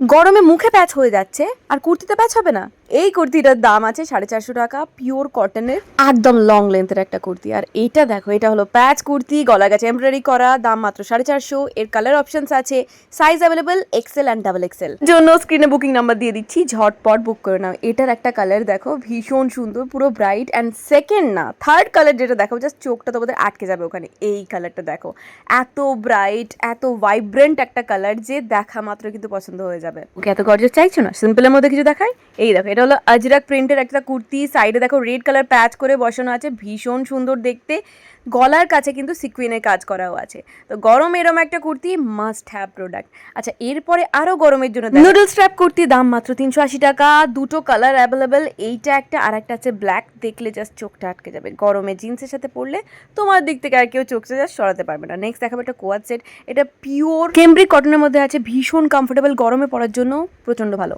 গরমে মুখে প্যাচ হয়ে যাচ্ছে আর কুর্তিতে প্যাচ হবে না? এই কুর্তিটার দাম আছে 450 টাকা, পিওর কটনের একদম লং লেন্থের একটা কুর্তি। আর এটা দেখো, এটা হলো প্যাচ কুর্তি, গলা গেছে এমব্রয়ডারি করা, দাম মাত্র 450। এর কালার অপশনস আছে, size available XL and double XL. জন্য স্ক্রিনে বুকিং নাম্বার দিয়ে দিচ্ছি, ঝটপট বুক করে নাও। এটার একটা কালার দেখো, ভীষণ সুন্দর, পুরো ব্রাইট। অ্যান্ড সেকেন্ড না, থার্ড কালার যেটা দেখো, জাস্ট চোখটা তোমাদের আটকে যাবে ওখানে। এই কালারটা দেখো, এত ব্রাইট, এত ভাইব্রেন্ট একটা কালার যে দেখা মাত্র কিন্তু পছন্দ হয়ে যাবে। ওকে, এত গর্জিয়াস চাইছো না, সিম্পলের মধ্যে কিছু দেখাই। এই দেখো, এটা হলো আজরাক প্রিন্টের একটা কুর্তি, সাইডে দেখো রেড কালার প্যাচ করে বসানো আছে, ভীষণ সুন্দর দেখতে। গলার কাছে কিন্তু সিকুইনের কাজ করাও আছে। তো গরম এরম একটা কুর্তি মাস্ট হ্যাভ প্রোডাক্ট। আচ্ছা, এরপরে আরো গরমের জন্য নুডল স্ট্র্যাপ কুর্তি, দাম মাত্র 380 টাকা, দুটো কালার অ্যাভেলেবেল। এইটা একটা, আর একটা আছে ব্ল্যাক, দেখলে জাস্ট চোখটা আটকে যাবে। গরমে জিন্সের সাথে পরলে তোমার দিক থেকে আর কেউ চোখটা জাস্ট সরাতে পারবে না। নেক্সট দেখাবো একটা কোয়াড সেট, এটা পিওর কেমব্রিক কটনের মধ্যে আছে, ভীষণ কমফোর্টেবল, গরমে পরার জন্য প্রচন্ড ভালো।